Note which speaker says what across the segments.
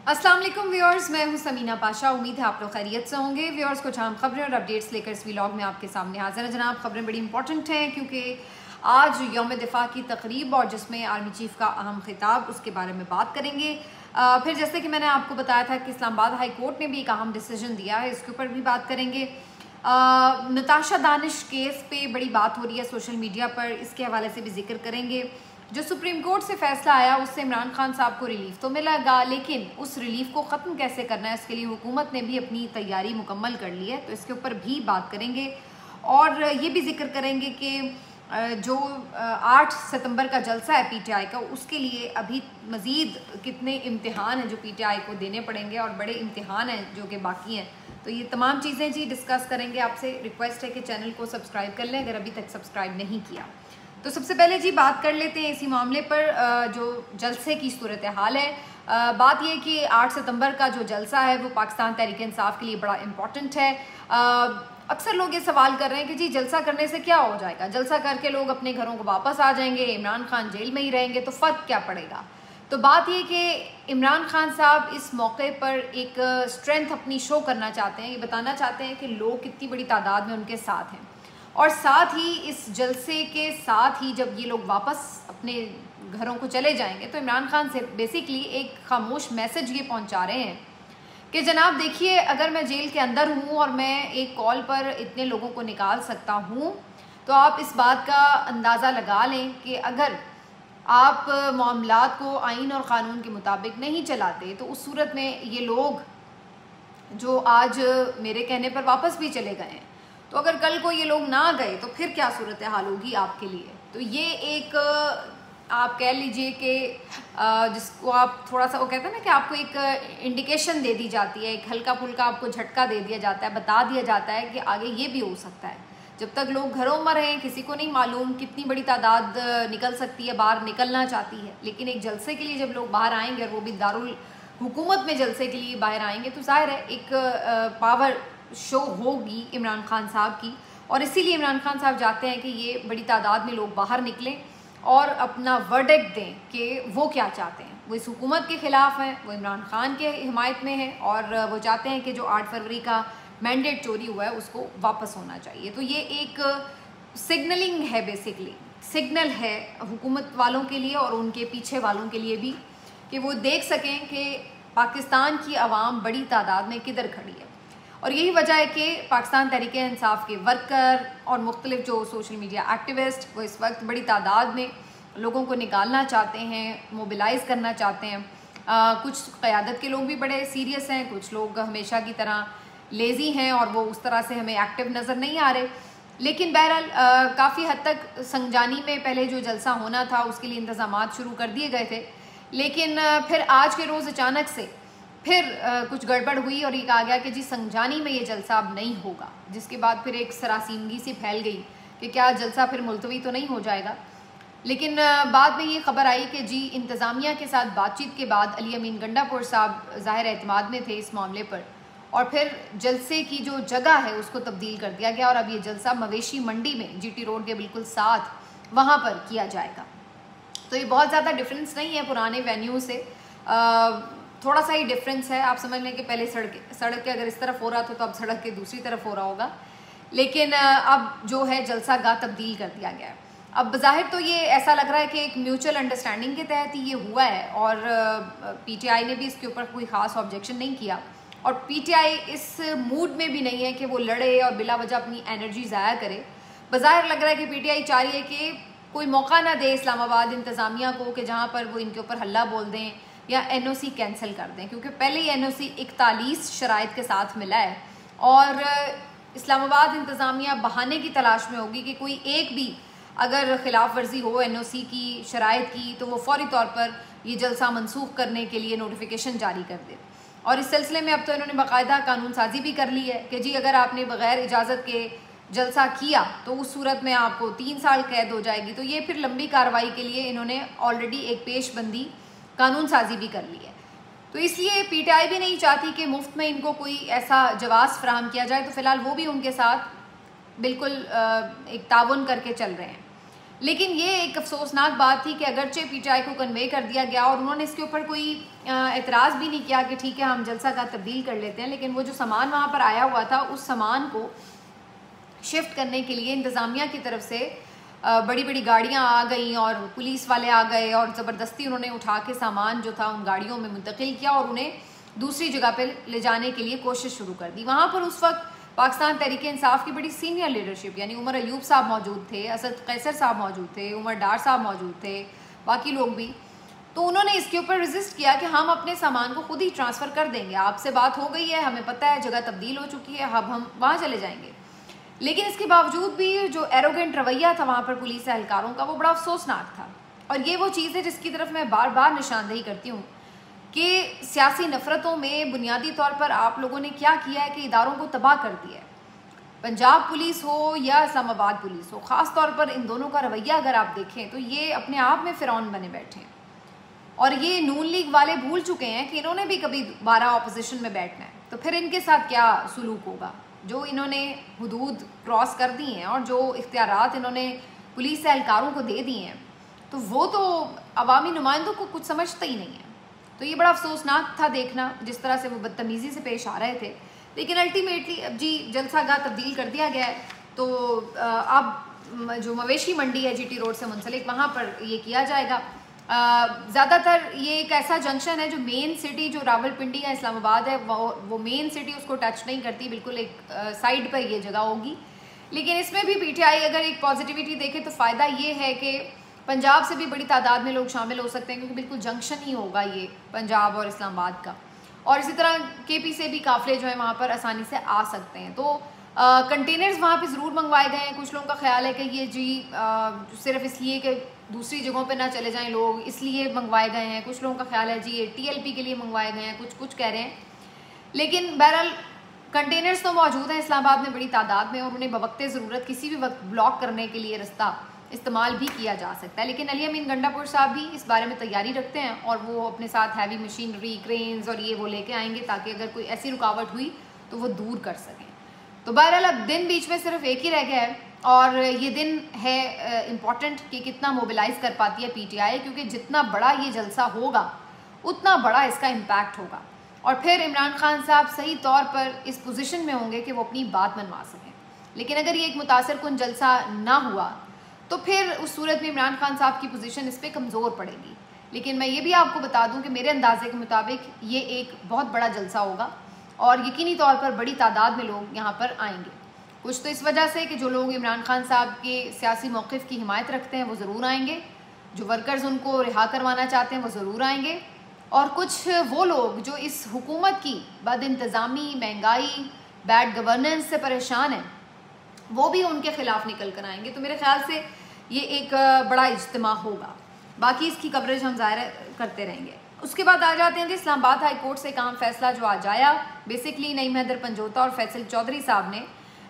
Speaker 1: अस्सलाम वालेकुम व्यूअर्स, मैं हूं समीना पाशा। उम्मीद है आप लोग खैरियत से होंगे। व्यूअर्स, कुछ अहम खबरें और अपडेट्स लेकर इस व्लॉग में आपके सामने हाजिर है। जनाब, खबरें बड़ी इंपॉर्टेंट हैं क्योंकि आज यौम दिफा की तकरीब और जिसमें आर्मी चीफ का अहम खिताब, उसके बारे में बात करेंगे। फिर जैसे कि मैंने आपको बताया था कि इस्लामाबाद हाई कोर्ट ने भी एक अहम डिसीजन दिया है, इसके ऊपर भी बात करेंगे। नताशा दानिश केस पे बड़ी बात हो रही है सोशल मीडिया पर, इसके हवाले से भी जिक्र करेंगे। जो सुप्रीम कोर्ट से फैसला आया उससे इमरान खान साहब को रिलीफ तो मिलेगा, लेकिन उस रिलीफ को ख़त्म कैसे करना है इसके लिए हुकूमत ने भी अपनी तैयारी मुकम्मल कर ली है, तो इसके ऊपर भी बात करेंगे। और ये भी जिक्र करेंगे कि जो 8 सितंबर का जलसा है पीटीआई का, उसके लिए अभी मज़ीद कितने इम्तिहान हैं जो पीटीआई को देने पड़ेंगे और बड़े इम्तिहान हैं जो कि बाकी हैं। तो ये तमाम चीज़ें जी डिस्कस करेंगे। आपसे रिक्वेस्ट है कि चैनल को सब्सक्राइब कर लें अगर अभी तक सब्सक्राइब नहीं किया। तो सबसे पहले जी बात कर लेते हैं इसी मामले पर, जो जलसे की सूरत हाल है। बात यह कि 8 सितंबर का जो जलसा है वो पाकिस्तान तहरीक इंसाफ के लिए बड़ा इम्पॉर्टेंट है। अक्सर लोग ये सवाल कर रहे हैं कि जी जलसा करने से क्या हो जाएगा, जलसा करके लोग अपने घरों को वापस आ जाएंगे, इमरान खान जेल में ही रहेंगे, तो फ़र्क क्या पड़ेगा। तो बात यह कि इमरान खान साहब इस मौके पर एक स्ट्रेंथ अपनी शो करना चाहते हैं, ये बताना चाहते हैं कि लोग कितनी बड़ी तादाद में उनके साथ हैं। और साथ ही इस जलसे के साथ ही जब ये लोग वापस अपने घरों को चले जाएंगे तो इमरान खान से बेसिकली एक खामोश मैसेज ये पहुंचा रहे हैं कि जनाब देखिए, अगर मैं जेल के अंदर हूँ और मैं एक कॉल पर इतने लोगों को निकाल सकता हूँ, तो आप इस बात का अंदाज़ा लगा लें कि अगर आप मामलात को आइन और क़ानून के मुताबिक नहीं चलाते तो उस सूरत में ये लोग जो आज मेरे कहने पर वापस भी चले गए हैं, तो अगर कल को ये लोग ना गए तो फिर क्या सूरत हाल होगी आपके लिए। तो ये एक आप कह लीजिए कि जिसको आप थोड़ा सा, वो कहते हैं ना कि आपको एक इंडिकेशन दे दी जाती है, एक हल्का फुल्का आपको झटका दे दिया जाता है, बता दिया जाता है कि आगे ये भी हो सकता है। जब तक लोग घरों में रहें किसी को नहीं मालूम कितनी बड़ी तादाद निकल सकती है, बाहर निकलना चाहती है, लेकिन एक जलसे के लिए जब लोग बाहर आएंगे और वो भी दारुल हुकूमत में जलसे के लिए बाहर आएंगे, तो जाहिर है एक पावर शो होगी इमरान खान साहब की। और इसीलिए इमरान खान साहब चाहते हैं कि ये बड़ी तादाद में लोग बाहर निकलें और अपना वर्डिक्ट दें कि वो क्या चाहते हैं। वो इस हुकूमत के ख़िलाफ़ हैं, वो इमरान खान के हिमायत में है और वो चाहते हैं कि जो 8 फरवरी का मैंडेट चोरी हुआ है उसको वापस होना चाहिए। तो ये एक सिग्नलिंग है, बेसिकली सिग्नल है हुकूमत वालों के लिए और उनके पीछे वालों के लिए भी, कि वो देख सकें कि पाकिस्तान की आवाम बड़ी तादाद में किधर खड़ी है। और यही वजह है कि पाकिस्तान तहरीक इंसाफ के वर्कर और मुख्तलिफ जो सोशल मीडिया एक्टिविस्ट वो इस वक्त बड़ी तादाद में लोगों को निकालना चाहते हैं, मोबिलाइज़ करना चाहते हैं। कुछ क़यादत के लोग भी बड़े सीरियस हैं, कुछ लोग हमेशा की तरह लेज़ी हैं और वो उस तरह से हमें एक्टिव नज़र नहीं आ रहे। लेकिन बहरहाल काफ़ी हद तक संजानी में पहले जो जलसा होना था उसके लिए इंतज़ामात शुरू कर दिए गए थे, लेकिन फिर आज के रोज़ अचानक से फिर कुछ गड़बड़ हुई और ये कहा गया कि जी संजानी में ये जलसा अब नहीं होगा, जिसके बाद फिर एक सरासीमगी सी फैल गई कि क्या जलसा फिर मुलतवी तो नहीं हो जाएगा। लेकिन बाद में ये खबर आई कि जी इंतज़ामिया के साथ बातचीत के बाद अली अमीन गंडापुर साहब ज़ाहिर एतमाद में थे इस मामले पर, और फिर जलसे की जो जगह है उसको तब्दील कर दिया गया और अब ये जलसा मवेशी मंडी में GT रोड के बिल्कुल साथ वहाँ पर किया जाएगा। तो ये बहुत ज़्यादा डिफरेंस नहीं है पुराने वेन्यू से, थोड़ा सा ही डिफरेंस है। आप समझ लें कि पहले सड़क के अगर इस तरफ हो रहा था तो अब सड़क के दूसरी तरफ हो रहा होगा, लेकिन अब जो है जलसा गाह तब्दील कर दिया गया है। अब बज़ाहिर तो ये ऐसा लग रहा है कि एक म्यूचुअल अंडरस्टैंडिंग के तहत ही ये हुआ है और पीटीआई ने भी इसके ऊपर कोई ख़ास ऑब्जेक्शन नहीं किया और पीटीआई इस मूड में भी नहीं है कि वो लड़े और बिला वजह अपनी एनर्जी ज़ाया करे। बज़ाहिर लग रहा है कि पीटीआई चाह रही है कि कोई मौका ना दे इस्लामाबाद इंतज़ामिया को कि जहाँ पर वो इनके ऊपर हल्ला बोल दें या NOC कैंसिल कर दें, क्योंकि पहले ही NOC 41 शराइत के साथ मिला है और इस्लामाबाद इंतज़ामिया बहाने की तलाश में होगी कि कोई एक भी अगर ख़िलाफ़ वर्जी हो NOC की शराइत की तो वो फौरी तौर पर ये जलसा मनसूख करने के लिए नोटिफिकेशन जारी कर दे। और इस सिलसिले में अब तो इन्होंने बाकायदा कानून साजी भी कर ली है कि जी अगर आपने बग़ैर इजाज़त के जलसा किया तो उस सूरत में आपको 3 साल कैद हो जाएगी। तो ये फिर लंबी कार्रवाई के लिए इन्होंने ऑलरेडी एक पेशबंदी कानून साजी भी कर ली है। तो इसलिए पीटीआई भी नहीं चाहती कि मुफ्त में इनको कोई ऐसा जवाब फराहम किया जाए, तो फ़िलहाल वो भी उनके साथ बिल्कुल एक ताउन करके चल रहे हैं। लेकिन ये एक अफसोसनाक बात थी कि अगरचे पीटीआई को कन्वे कर दिया गया और उन्होंने इसके ऊपर कोई एतराज़ भी नहीं किया कि ठीक है हम जलसा का तब्दील कर लेते हैं, लेकिन वो जो सामान वहाँ पर आया हुआ था उस सामान को शिफ्ट करने के लिए इंतज़ामिया की तरफ से बड़ी बड़ी गाड़ियाँ आ गई और पुलिस वाले आ गए और ज़बरदस्ती उन्होंने उठा के सामान जो था उन गाड़ियों में मुंतकिल किया और उन्हें दूसरी जगह पर ले जाने के लिए कोशिश शुरू कर दी। वहाँ पर उस वक्त पाकिस्तान तहरीक इंसाफ की बड़ी सीनियर लीडरशिप यानी उमर अयूब साहब मौजूद थे, असद कैसर साहब मौजूद थे, उमर डार साहब मौजूद थे, बाकी लोग भी। तो उन्होंने इसके ऊपर रेजिस्ट किया कि हम अपने सामान को खुद ही ट्रांसफ़र कर देंगे, आपसे बात हो गई है, हमें पता है जगह तब्दील हो चुकी है, अब हम वहाँ चले जाएंगे। लेकिन इसके बावजूद भी जो एरोगेंट रवैया था वहाँ पर पुलिस एहलकारों का वो बड़ा अफसोसनाक था। और ये वो चीज़ है जिसकी तरफ मैं बार बार निशानदेही करती हूँ कि सियासी नफ़रतों में बुनियादी तौर पर आप लोगों ने क्या किया है कि इदारों को तबाह कर दिया है। पंजाब पुलिस हो या इस्लामाबाद पुलिस हो, ख़ास तौर पर इन दोनों का रवैया अगर आप देखें तो ये अपने आप में फ़िरौन बने बैठे हैं। और ये नून लीग वाले भूल चुके हैं कि इन्होंने भी कभी दोबारा ऑपोजिशन में बैठना है, तो फिर इनके साथ क्या सलूक होगा। जो इन्होंने हुदूद क्रॉस कर दी हैं और जो इख्तियारात इन्होंने पुलिस एहलकारों को दे दिए हैं, तो वो तो अवामी नुमाइंदों को कुछ समझते ही नहीं है। तो ये बड़ा अफसोसनाक था देखना जिस तरह से वो बदतमीज़ी से पेश आ रहे थे। लेकिन अल्टीमेटली अब जी जलसा गाह तब्दील कर दिया गया है, तो अब जो मवेशी मंडी है जीटी रोड से मुंसलिक, वहाँ पर ये किया जाएगा। ज़्यादातर ये एक ऐसा जंक्शन है जो मेन सिटी जो रावलपिंडी या इस्लामाबाद है वो मेन सिटी उसको टच नहीं करती, बिल्कुल एक साइड पर ये जगह होगी। लेकिन इसमें भी पीटीआई अगर एक पॉजिटिविटी देखे तो फ़ायदा ये है कि पंजाब से भी बड़ी तादाद में लोग शामिल हो सकते हैं, क्योंकि बिल्कुल जंक्शन ही होगा ये पंजाब और इस्लामाबाद का। और इसी तरह केपी से भी काफ़िले जो है वहाँ पर आसानी से आ सकते हैं। तो कंटेनर्स वहाँ पे ज़रूर मंगवाए गए हैं। कुछ लोगों का ख्याल है कि ये जी सिर्फ इसलिए कि दूसरी जगहों पे ना चले जाएं लोग, इसलिए मंगवाए गए हैं। कुछ लोगों का ख्याल है जी ये टीएलपी के लिए मंगवाए गए हैं, कुछ कह रहे हैं। लेकिन बहरहाल कंटेनर्स तो मौजूद हैं इस्लामाबाद में बड़ी तादाद में, और उन्हें बवक्ते ज़रूरत किसी भी वक्त ब्लॉक करने के लिए रास्ता इस्तेमाल भी किया जा सकता है। लेकिन अली अमीन गंडापुर साहब भी इस बारे में तैयारी रखते हैं और वो अपने साथ हैवी मशीनरी, क्रेन्स और ये वो लेके आएंगे ताकि अगर कोई ऐसी रुकावट हुई तो वो दूर कर सकें। तो बहरहाल अब दिन बीच में सिर्फ एक ही रह गया है और ये दिन है इम्पॉर्टेंट कि कितना मोबिलाइज़ कर पाती है पीटीआई, क्योंकि जितना बड़ा ये जलसा होगा उतना बड़ा इसका इम्पैक्ट होगा और फिर इमरान खान साहब सही तौर पर इस पोजीशन में होंगे कि वो अपनी बात मनवा सकें। लेकिन अगर ये एक मुतासर कुन जलसा ना हुआ तो फिर उस सूरत में इमरान खान साहब की पोजीशन इस पर कमज़ोर पड़ेगी। लेकिन मैं ये भी आपको बता दूं कि मेरे अंदाजे के मुताबिक ये एक बहुत बड़ा जलसा होगा और यकीनी तौर पर बड़ी तादाद में लोग यहाँ पर आएंगे। कुछ तो इस वजह से कि जो लोग इमरान खान साहब के सियासी मौक़िफ़ की हिमायत रखते हैं वो ज़रूर आएंगे, जो वर्कर्स उनको रिहा करवाना चाहते हैं वो ज़रूर आएंगे, और कुछ वो लोग जो इस हुकूमत की बदइंतज़ामी, महंगाई, बैड गवर्नेंस से परेशान हैं वो भी उनके ख़िलाफ़ निकल कर आएंगे। तो मेरे ख्याल से ये एक बड़ा इज्तिमा होगा। बाकी इसकी कवरेज हम ज़ाहिर करते रहेंगे। उसके बाद आ जाते हैं जी इस्लामाबाद हाई कोर्ट से एक अहम फैसला जो आज आया। बेसिकली नईम हैदर पंजोता और फैसल चौधरी साहब ने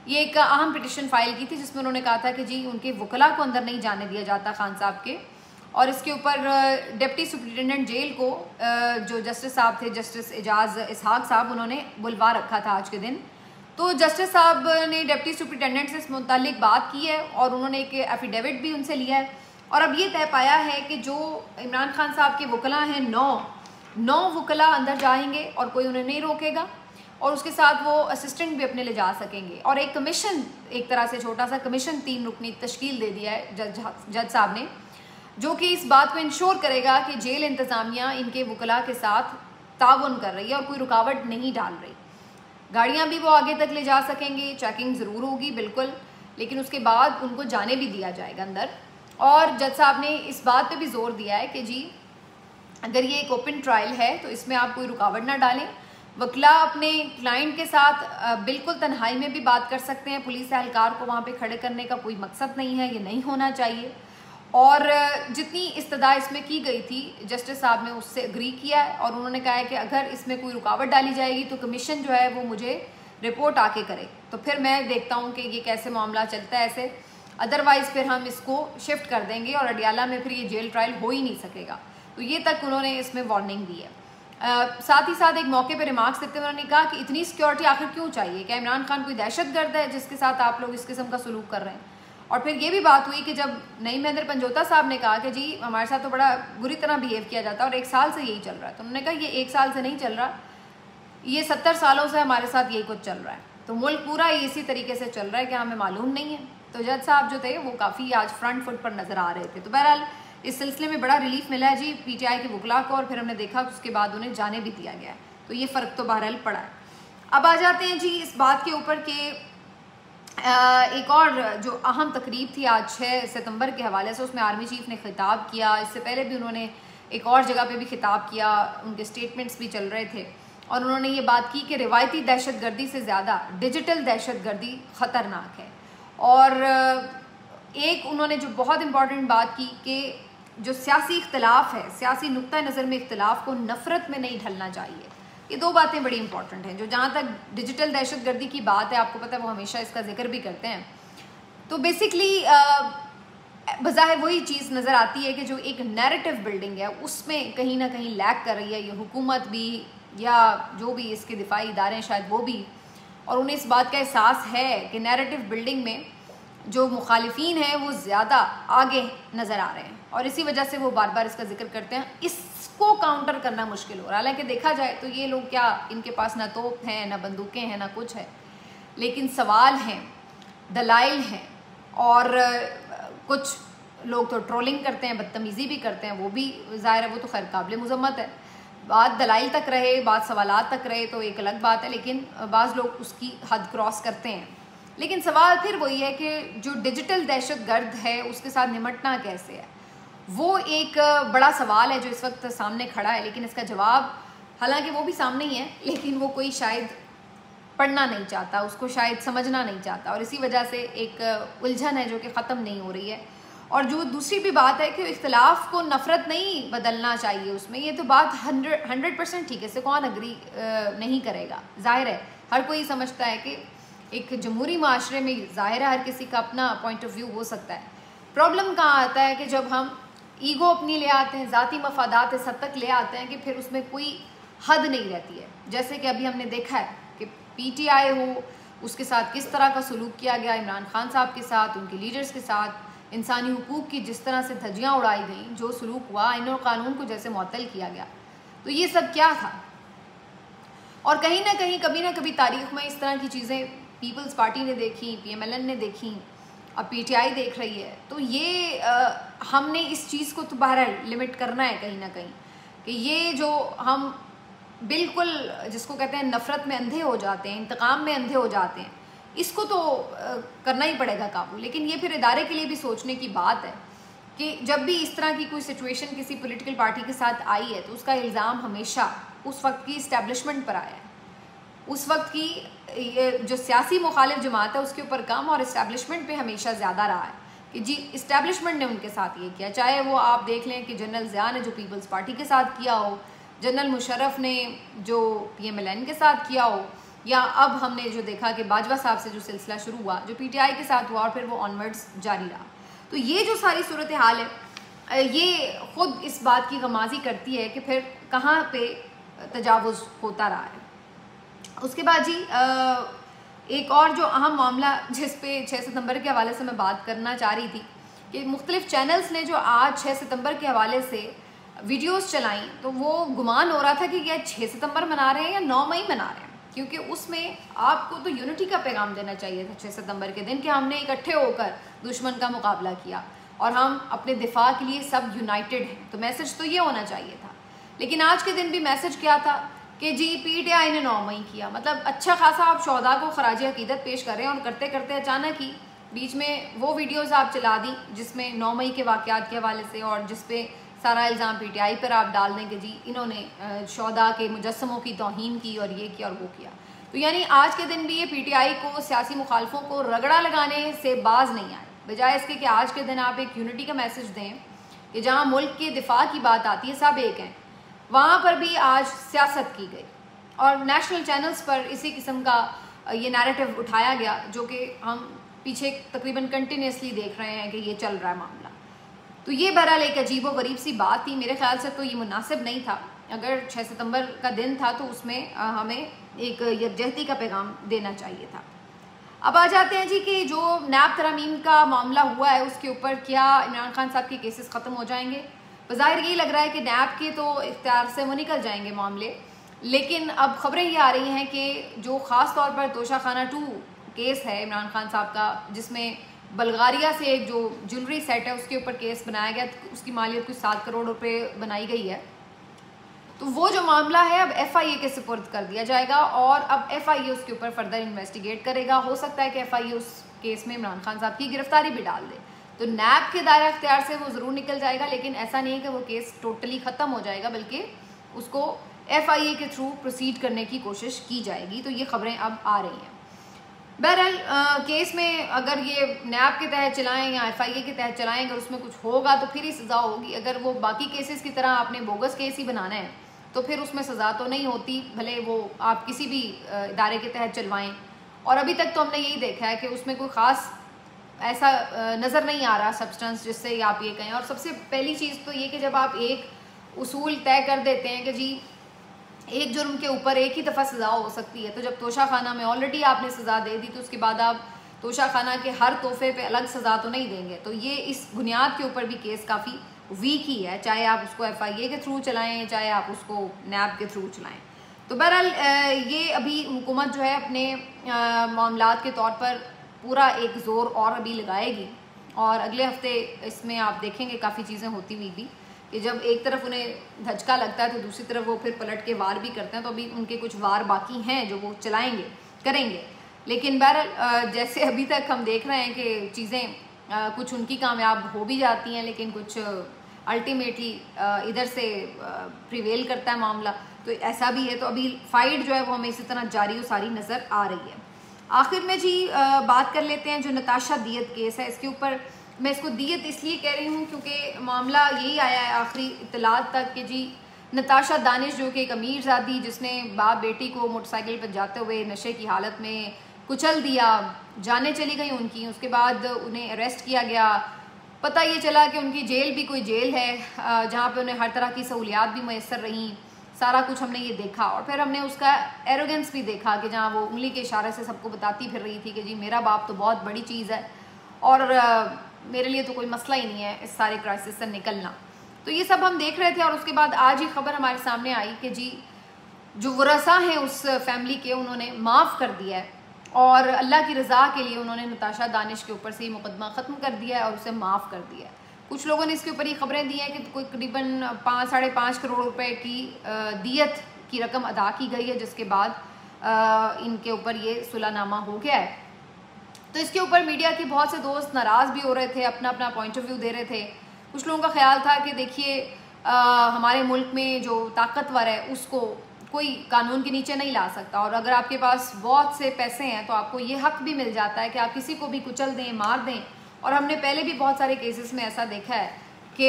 Speaker 1: ये एक अहम पिटिशन फाइल की थी जिसमें उन्होंने कहा था कि जी उनके वकला को अंदर नहीं जाने दिया जाता खान साहब के, और इसके ऊपर डिप्टी सुप्रिटेंडेंट जेल को जो जस्टिस साहब थे, जस्टिस एजाज इसहाक साहब, उन्होंने बुलवा रखा था आज के दिन। तो जस्टिस साहब ने डिप्टी सुप्रिटेंडेंट से इस मुतालिक बात की है और उन्होंने एक एफिडेविट भी उनसे लिया है और अब ये तय पाया है कि जो इमरान खान साहब के वकला हैं 9 वकला अंदर जाएंगे और कोई उन्हें नहीं रोकेगा, और उसके साथ वो असिस्टेंट भी अपने ले जा सकेंगे। और एक कमीशन, एक तरह से छोटा सा कमीशन 3 रुकनी तश्कील दे दिया है जज साहब ने, जो कि इस बात को इंश्योर करेगा कि जेल इंतज़ामिया इनके वकला के साथ ताउन कर रही है और कोई रुकावट नहीं डाल रही। गाड़ियाँ भी वो आगे तक ले जा सकेंगे, चेकिंग ज़रूर होगी बिल्कुल, लेकिन उसके बाद उनको जाने भी दिया जाएगा अंदर। और जज साहब ने इस बात पे भी जोर दिया है कि जी अगर ये एक ओपन ट्रायल है तो इसमें आप कोई रुकावट ना डालें। वकला अपने क्लाइंट के साथ बिल्कुल तन्हाई में भी बात कर सकते हैं, पुलिस एहलकार को वहाँ पे खड़े करने का कोई मकसद नहीं है, ये नहीं होना चाहिए। और जितनी इस्तदा इसमें की गई थी जस्टिस साहब ने उससे एग्री किया है और उन्होंने कहा है कि अगर इसमें कोई रुकावट डाली जाएगी तो कमीशन जो है वो मुझे रिपोर्ट आके करे, तो फिर मैं देखता हूँ कि ये कैसे मामला चलता है ऐसे, अदरवाइज़ फिर हम इसको शिफ्ट कर देंगे और अडियाला में फिर ये जेल ट्रायल हो ही नहीं सकेगा। तो ये तक उन्होंने इसमें वार्निंग दी है। साथ ही साथ एक मौके पर रिमार्क्स देते हुए उन्होंने कहा कि इतनी सिक्योरिटी आखिर क्यों चाहिए, क्या इमरान खान कोई दहशत गर्द है जिसके साथ आप लोग इस किस्म का सलूक कर रहे हैं। और फिर ये भी बात हुई कि जब नईम महेंद्र पंजोता साहब ने कहा कि जी हमारे साथ तो बड़ा बुरी तरह बिहेव किया जाता है और 1 साल से यही चल रहा है, तो उन्होंने कहा ये 1 साल से नहीं चल रहा, ये 70 सालों से हमारे साथ यही कुछ चल रहा है, तो मुल्क पूरा इसी तरीके से चल रहा है कि हमें मालूम नहीं है। तो जज साहब जो थे वो काफ़ी आज फ्रंट फुट पर नज़र आ रहे थे। तो बहरहाल इस सिलसिले में बड़ा रिलीफ मिला है जी PTI के वकला को, और फिर हमने देखा उसके बाद उन्हें जाने भी दिया गया है, तो ये फ़र्क तो बहरहाल पड़ा है। अब आ जाते हैं जी इस बात के ऊपर कि एक और जो अहम तकरीब थी आज 6 सितंबर के हवाले से, उसमें आर्मी चीफ ने खिताब किया। इससे पहले भी उन्होंने एक और जगह पे भी खिताब किया, उनके स्टेटमेंट्स भी चल रहे थे, और उन्होंने ये बात की कि रिवायती दहशतगर्दी से ज़्यादा डिजिटल दहशतगर्दी ख़तरनाक है। और एक उन्होंने जो बहुत इम्पॉर्टेंट बात की कि जो सियासी इख्तलाफ है, सियासी नुक्ता नज़र में इख्तलाफ को नफ़रत में नहीं ढलना चाहिए। ये 2 बातें बड़ी इंपॉर्टेंट हैं। जो जहाँ तक डिजिटल दहशतगर्दी की बात है, आपको पता है वो हमेशा इसका जिक्र भी करते हैं। तो बेसिकली बज़ाहिर वही चीज़ नज़र आती है कि जो एक नैरेटिव बिल्डिंग है उसमें कहीं ना कहीं लैक कर रही है ये हुकूमत भी, या जो भी इसके दिफाई इदारे हैं शायद वो भी, और उन्हें इस बात का एहसास है कि नैरेटिव बिल्डिंग में जो मुखालिफिन हैं वो ज़्यादा आगे नज़र आ रहे हैं, और इसी वजह से वो बार बार इसका जिक्र करते हैं। इसको काउंटर करना मुश्किल हो रहा है। हालांकि देखा जाए तो ये लोग क्या, इनके पास ना तोप हैं, ना बंदूकें हैं, ना कुछ है, लेकिन सवाल हैं, दलाइल हैं, और कुछ लोग तो ट्रोलिंग करते हैं, बदतमीज़ी भी करते हैं, वो भी ज़ाहिर है वो तो खैर काबिल मुज़म्मत है। बात दलाइल तक रहे, बात सवालात तक रहे तो एक अलग बात है, लेकिन बाज़ लोग उसकी हद क्रॉस करते हैं। लेकिन सवाल फिर वही है कि जो डिजिटल दहशतगर्द है उसके साथ निमटना कैसे है, वो एक बड़ा सवाल है जो इस वक्त सामने खड़ा है। लेकिन इसका जवाब हालांकि वो भी सामने ही है, लेकिन वो कोई शायद पढ़ना नहीं चाहता, उसको शायद समझना नहीं चाहता, और इसी वजह से एक उलझन है जो कि ख़त्म नहीं हो रही है। और जो दूसरी भी बात है कि इख्तलाफ को नफ़रत नहीं बदलना चाहिए उसमें, ये तो बात 100% ठीक है, इससे कौन अग्री नहीं करेगा। जाहिर है हर कोई समझता है कि एक जमहूरी माशरे में ज़ाहिर है हर किसी का अपना पॉइंट ऑफ व्यू हो सकता है। प्रॉब्लम कहाँ आता है कि जब हम ईगो अपनी ले आते हैं, ज़ाती मफादात इस हद तक ले आते हैं कि फिर उसमें कोई हद नहीं रहती है। जैसे कि अभी हमने देखा है कि PTI हो, उसके साथ किस तरह का सलूक किया गया, इमरान खान साहब के साथ, उनके लीडर्स के साथ, इंसानी हुकूक की जिस तरह से धज्जियाँ उड़ाई गई, जो सलूक हुआ, आईन और कानून को जैसे मुअत्तल किया गया, तो ये सब क्या था। और कहीं ना कहीं कभी ना कभी तारीख़ में इस तरह की चीज़ें पीपल्स पार्टी ने देखी, PMLN ने देखी, अब PTI देख रही है। तो ये हमने इस चीज़ को तो बहरहाल लिमिट करना है कहीं ना कहीं, कि ये जो हम बिल्कुल जिसको कहते हैं नफ़रत में अंधे हो जाते हैं, इंतकाम में अंधे हो जाते हैं, इसको तो करना ही पड़ेगा काबू। लेकिन ये फिर इदारे के लिए भी सोचने की बात है कि जब भी इस तरह की कोई सिचुएशन किसी पॉलिटिकल पार्टी के साथ आई है तो उसका इल्ज़ाम हमेशा उस वक्त की इस्टेब्लिशमेंट पर आया है, उस वक्त की जो सियासी मुखालिफ जमात है उसके ऊपर कम, और इस्टेब्लिशमेंट पे हमेशा ज़्यादा रहा है कि जी इस्टेब्लिशमेंट ने उनके साथ ये किया। चाहे वो आप देख लें कि जनरल ज़िया ने जो पीपल्स पार्टी के साथ किया हो, जनरल मुशर्रफ ने जो PMLN के साथ किया हो, या अब हमने जो देखा कि बाजवा साहब से जो सिलसिला शुरू हुआ जो PTI के साथ हुआ और फिर वो ऑनवर्ड्स जारी रहा। तो ये जो सारी सूरत हाल है ये ख़ुद इस बात की गमाज़ी करती है कि फिर कहाँ पे तजावुज़ होता रहा है। उसके बाद जी एक और जो अहम मामला जिस पे 6 सितंबर के हवाले से मैं बात करना चाह रही थी कि मुख्तलिफ़ चैनल्स ने जो आज 6 सितंबर के हवाले से वीडियोस चलाई, तो वो गुमान हो रहा था कि क्या 6 सितंबर मना रहे हैं या 9 मई मना रहे हैं, क्योंकि उसमें आपको तो यूनिटी का पैगाम देना चाहिए था 6 सितंबर के दिन कि हमने इकट्ठे होकर दुश्मन का मुकाबला किया और हम अपने दिफा के लिए सब यूनाइटेड हैं, तो मैसेज तो ये होना चाहिए था। लेकिन आज के दिन भी मैसेज क्या था कि जी PTI ने 9 मई किया, मतलब अच्छा खासा आप शोहदा को खराज अकीदत पेश कर रहे हैं, और करते करते अचानक ही बीच में वो वीडियोज़ आप चला दी जिसमें 9 मई के वाक़यात के हवाले से, और जिसपे सारा इल्ज़ाम PTI पर आप डाल दें कि जी इन्होंने शोहदा के मुजस्समों की तौहीन की और ये किया और वो किया। तो यानी आज के दिन भी ये PTI को सियासी मुखालफों को रगड़ा लगाने से बाज नहीं आए, बजाय इसके कि आज के दिन आप एक यूनिटी का मैसेज दें कि जहाँ मुल्क के दिफा की बात आती है सब एक हैं, वहाँ पर भी आज सियासत की गई और नेशनल चैनल्स पर इसी किस्म का ये नैरेटिव उठाया गया जो कि हम पीछे तकरीबन कंटिन्यूसली देख रहे हैं कि ये चल रहा है मामला। तो ये बहरहाल एक अजीब व गरीब सी बात थी, मेरे ख्याल से तो ये मुनासिब नहीं था। अगर 6 सितंबर का दिन था तो उसमें हमें एक यकजहती का पैगाम देना चाहिए था। अब आ जाते हैं जी कि जो नैब तरमीम का मामला हुआ है उसके ऊपर क्या इमरान खान साहब के केसेस ख़त्म हो जाएंगे। बज़ाहिर यही लग रहा है कि नैब के तो इख्तियार से वो निकल जाएंगे मामले, लेकिन अब खबरें ये आ रही हैं कि जो ख़ास तौर पर तोशाखाना 2 केस है इमरान खान साहब का, जिसमें बल्गारिया से एक जो ज्वेलरी सेट है उसके ऊपर केस बनाया गया, उसकी मालियत कुछ 7 करोड़ रुपए बनाई गई है। तो वो जो मामला है अब FIA के सुपुर्द कर दिया जाएगा और अब FIA उसके ऊपर फर्दर इन्वेस्टिगेट करेगा। हो सकता है कि FIA उस केस में इमरान खान साहब की गिरफ्तारी भी डाल दे, तो नैब के दायरा अख्तियार से वो ज़रूर निकल जाएगा, लेकिन ऐसा नहीं है कि वो केस टोटली ख़त्म हो जाएगा, बल्कि उसको FIA के थ्रू प्रोसीड करने की कोशिश की जाएगी। तो ये खबरें अब आ रही हैं। बहरहाल केस में अगर ये नैब के तहत चलाएं या FIA के तहत चलाएं, अगर उसमें कुछ होगा तो फिर ही सज़ा होगी। अगर वो बाकी केसेस की तरह आपने बोगस केस ही बनाना है तो फिर उसमें सज़ा तो नहीं होती, भले वो आप किसी भी इदारे के तहत चलवाएं। और अभी तक तो हमने यही देखा है कि उसमें कोई ख़ास ऐसा नज़र नहीं आ रहा सब्सटेंस जिससे आप ये कहें। और सबसे पहली चीज़ तो ये कि जब आप एक उसूल तय कर देते हैं कि जी एक जुर्म के ऊपर एक ही दफ़ा सज़ा हो सकती है, तो जब तोशाखाना में ऑलरेडी आपने सज़ा दे दी तो उसके बाद आप तोशाखाना के हर तोहफे पे अलग सज़ा तो नहीं देंगे। तो ये इस बुनियाद के ऊपर भी केस काफ़ी वीक ही है, चाहे आप उसको FIA के थ्रू चलाएं, चाहे आप उसको नैब के थ्रू चलाएं। तो बहरहाल ये अभी हुकूमत जो है अपने मामलात के तौर पर पूरा एक ज़ोर और अभी लगाएगी और अगले हफ्ते इसमें आप देखेंगे काफ़ी चीज़ें होती हुई भी कि जब एक तरफ उन्हें धचका लगता है तो दूसरी तरफ वो फिर पलट के वार भी करते हैं। तो अभी उनके कुछ वार बाकी हैं जो वो चलाएंगे करेंगे, लेकिन बहरहाल जैसे अभी तक हम देख रहे हैं कि चीज़ें कुछ उनकी कामयाब हो भी जाती हैं, लेकिन कुछ अल्टीमेटली इधर से प्रिवेल करता है मामला, तो ऐसा भी है। तो अभी फाइट जो है वो हमें इसी तरह जारी और सारी नज़र आ रही है। आखिर में जी बात कर लेते हैं जो नताशा दियत केस है, इसके ऊपर मैं इसको दियत इसलिए कह रही हूँ क्योंकि मामला यही आया है आखिरी इत्तलात तक कि जी नताशा दानिश जो कि एक अमीरजादी जिसने बाप बेटी को मोटरसाइकिल पर जाते हुए नशे की हालत में कुचल दिया, जाने चली गई उनकी, उसके बाद उन्हें अरेस्ट किया गया। पता ये चला कि उनकी जेल भी कोई जेल है जहाँ पे उन्हें हर तरह की सहूलियात भी मैसर रहीं, सारा कुछ हमने ये देखा। और फिर हमने उसका एरोगेंस भी देखा कि जहाँ वो उंगली के इशारे से सबको बताती फिर रही थी कि जी मेरा बाप तो बहुत बड़ी चीज़ है और मेरे लिए तो कोई मसला ही नहीं है इस सारे क्राइसिस से निकलना। तो ये सब हम देख रहे थे और उसके बाद आज ही खबर हमारे सामने आई कि जी जो वरसा हैं उस फैमिली के, उन्होंने माफ़ कर दिया है और अल्लाह की रज़ा के लिए उन्होंने नताशा दानिश के ऊपर से ही मुकदमा ख़त्म कर दिया है और उसे माफ़ कर दिया है। कुछ लोगों ने इसके ऊपर ये खबरें दी हैं कि कोई करीबन 5-5.5 करोड़ रुपए की दियत की रकम अदा की गई है, जिसके बाद इनके ऊपर ये सुलहनामा हो गया है। तो इसके ऊपर मीडिया के बहुत से दोस्त नाराज़ भी हो रहे थे, अपना अपना पॉइंट ऑफ व्यू दे रहे थे। कुछ लोगों का ख्याल था कि देखिए हमारे मुल्क में जो ताकतवर है उसको कोई कानून के नीचे नहीं ला सकता, और अगर आपके पास बहुत से पैसे हैं तो आपको ये हक भी मिल जाता है कि आप किसी को भी कुचल दें, मार दें। और हमने पहले भी बहुत सारे केसेस में ऐसा देखा है कि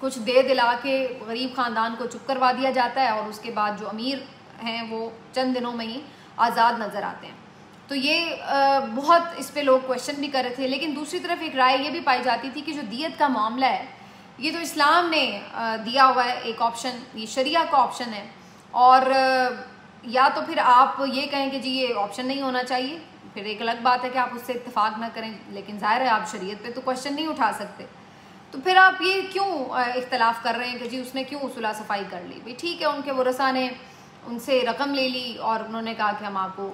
Speaker 1: कुछ दे दिला के गरीब ख़ानदान को चुप करवा दिया जाता है और उसके बाद जो अमीर हैं वो चंद दिनों में ही आज़ाद नज़र आते हैं। तो ये बहुत इस पे लोग क्वेश्चन भी कर रहे थे। लेकिन दूसरी तरफ एक राय ये भी पाई जाती थी कि जो दियत का मामला है ये तो इस्लाम ने दिया हुआ है एक ऑप्शन, ये शरिया का ऑप्शन है, और या तो फिर आप ये कहें कि जी ये ऑप्शन नहीं होना चाहिए, फिर एक अलग बात है कि आप उससे इत्तेफाक ना करें, लेकिन ज़ाहिर है आप शरीयत पे तो क्वेश्चन नहीं उठा सकते। तो फिर आप ये क्यों इख्तलाफ कर रहे हैं कि जी उसने क्यों सुलह सफाई कर ली? भाई ठीक है, उनके वरसा ने उनसे रकम ले ली और उन्होंने कहा कि हम आपको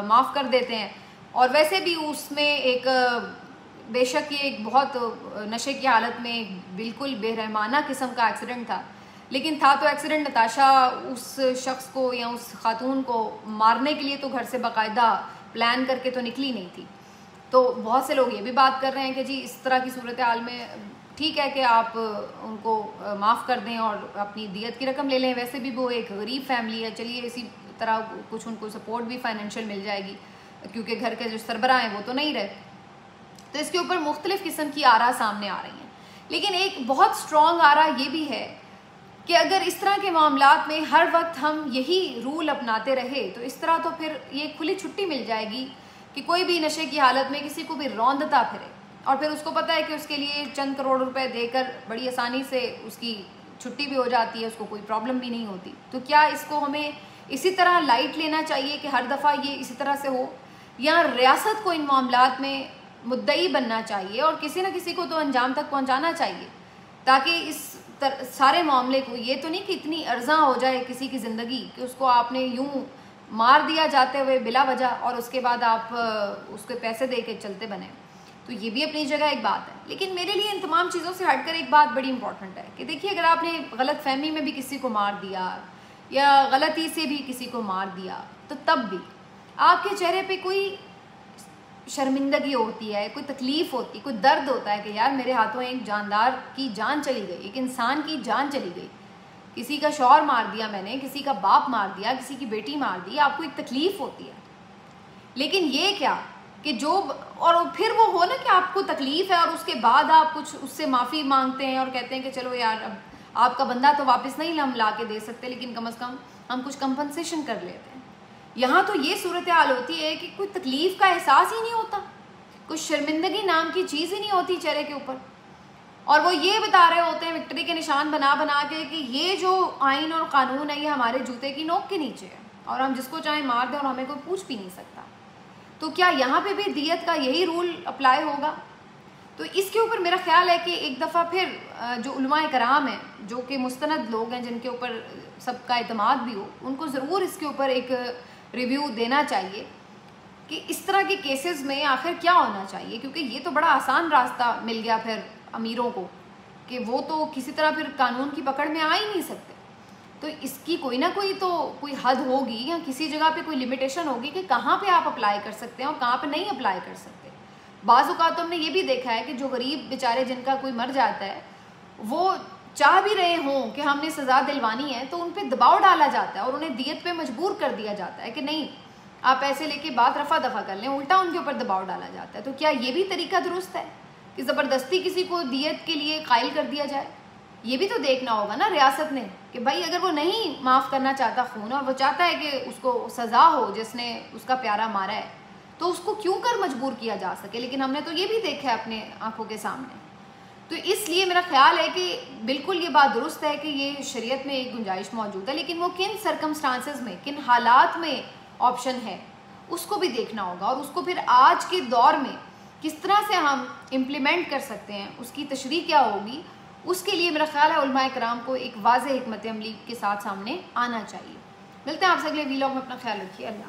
Speaker 1: माफ़ कर देते हैं। और वैसे भी उसमें एक बेशक ये एक बहुत नशे की हालत में बिल्कुल बेरहमाना किस्म का एक्सीडेंट था, लेकिन था तो एक्सीडेंट नताशा उस शख्स को या उस खातून को मारने के लिए तो घर से बाकायदा प्लान करके तो निकली नहीं थी। तो बहुत से लोग ये भी बात कर रहे हैं कि जी इस तरह की सूरत हाल में ठीक है कि आप उनको माफ़ कर दें और अपनी दियत की रकम ले लें। वैसे भी वो एक गरीब फैमिली है, चलिए इसी तरह कुछ उनको सपोर्ट भी फाइनेंशियल मिल जाएगी क्योंकि घर के जो सरबराह हैं वो तो नहीं रहे। तो इसके ऊपर मुख्तलिफ़ किस्म की आरा सामने आ रही हैं, लेकिन एक बहुत स्ट्रॉन्ग आरा ये भी है कि अगर इस तरह के मामलात में हर वक्त हम यही रूल अपनाते रहे तो इस तरह तो फिर ये खुली छुट्टी मिल जाएगी कि कोई भी नशे की हालत में किसी को भी रौंदता फिरे और फिर उसको पता है कि उसके लिए चंद करोड़ रुपए देकर बड़ी आसानी से उसकी छुट्टी भी हो जाती है, उसको कोई प्रॉब्लम भी नहीं होती। तो क्या इसको हमें इसी तरह लाइट लेना चाहिए कि हर दफ़ा ये इसी तरह से हो? या रियासत को इन मामलात में मुद्दई बनना चाहिए और किसी न किसी को तो अंजाम तक पहुंचाना चाहिए, ताकि इस सारे मामले को, ये तो नहीं कि इतनी अर्जा हो जाए किसी की ज़िंदगी कि उसको आपने यूं मार दिया जाते हुए बिला वजह और उसके बाद आप उसके पैसे दे के चलते बने। तो ये भी अपनी जगह एक बात है, लेकिन मेरे लिए इन तमाम चीज़ों से हटकर एक बात बड़ी इंपॉर्टेंट है कि देखिए, अगर आपने गलत फहमी में भी किसी को मार दिया या गलती से भी किसी को मार दिया, तो तब भी आपके चेहरे पे कोई शर्मिंदगी होती है, कोई तकलीफ़ होती है, कोई दर्द होता है कि यार मेरे हाथों एक जानदार की जान चली गई, एक इंसान की जान चली गई, किसी का शौहर मार दिया मैंने, किसी का बाप मार दिया, किसी की बेटी मार दी, आपको एक तकलीफ़ होती है। लेकिन ये क्या कि जो, और फिर वो हो ना कि आपको तकलीफ़ है और उसके बाद आप कुछ उससे माफ़ी मांगते हैं और कहते हैं कि चलो यार, अब आपका बंदा तो वापस नहीं हम ला के दे सकते, लेकिन कम से कम हम कुछ कंपनसेशन कर लेते हैं। यहाँ तो ये सूरत हाल होती है कि कोई तकलीफ़ का एहसास ही नहीं होता, कुछ शर्मिंदगी नाम की चीज़ ही नहीं होती चेहरे के ऊपर, और वो ये बता रहे होते हैं विक्ट्री के निशान बना बना के कि ये जो आइन और कानून है ये हमारे जूते की नोक के नीचे है और हम जिसको चाहे मार दें और हमें कोई पूछ भी नहीं सकता। तो क्या यहाँ पे भी दियत का यही रूल अप्लाई होगा? तो इसके ऊपर मेरा ख्याल है कि एक दफ़ा फिर जो उलमाए कराम हैं, जो कि मुस्तनद लोग हैं, जिनके ऊपर सबका एतमाद भी हो, उनको ज़रूर इसके ऊपर एक रिव्यू देना चाहिए कि इस तरह के केसेस में आखिर क्या होना चाहिए, क्योंकि ये तो बड़ा आसान रास्ता मिल गया फिर अमीरों को कि वो तो किसी तरह फिर कानून की पकड़ में आ ही नहीं सकते। तो इसकी कोई ना कोई तो कोई हद होगी या किसी जगह पे कोई लिमिटेशन होगी कि कहाँ पे आप अप्लाई कर सकते हैं और कहाँ पे नहीं अप्लाई कर सकते। बाज़ औक़ात हमने ये भी देखा है कि जो गरीब बेचारे जिनका कोई मर जाता है, वो चाह भी रहे हों कि हमने सज़ा दिलवानी है, तो उन पर दबाव डाला जाता है और उन्हें दियत पे मजबूर कर दिया जाता है कि नहीं, आप पैसे लेके बात रफ़ा दफ़ा कर लें, उल्टा उनके ऊपर दबाव डाला जाता है। तो क्या ये भी तरीका दुरुस्त है कि ज़बरदस्ती किसी को दियत के लिए कायल कर दिया जाए? ये भी तो देखना होगा ना रियासत ने कि भाई अगर वो नहीं माफ़ करना चाहता खून और वो चाहता है कि उसको सज़ा हो जिसने उसका प्यारा मारा है, तो उसको क्यों कर मजबूर किया जा सके। लेकिन हमने तो ये भी देखा है अपने आंखों के सामने। तो इसलिए मेरा ख्याल है कि बिल्कुल ये बात दुरुस्त है कि ये शरीयत में एक गुंजाइश मौजूद है, लेकिन वो किन सर्कमस्टांसेस में, किन हालात में ऑप्शन है, उसको भी देखना होगा और उसको फिर आज के दौर में किस तरह से हम इम्प्लीमेंट कर सकते हैं, उसकी तशरीह क्या होगी, उसके लिए मेरा ख्याल है उलमाए कराम को एक वाज़ेह हिकमत अमली के साथ सामने आना चाहिए। मिलते हैं आपसे अगले वीलॉग में, अपना ख्याल रखिए। अल्लाह।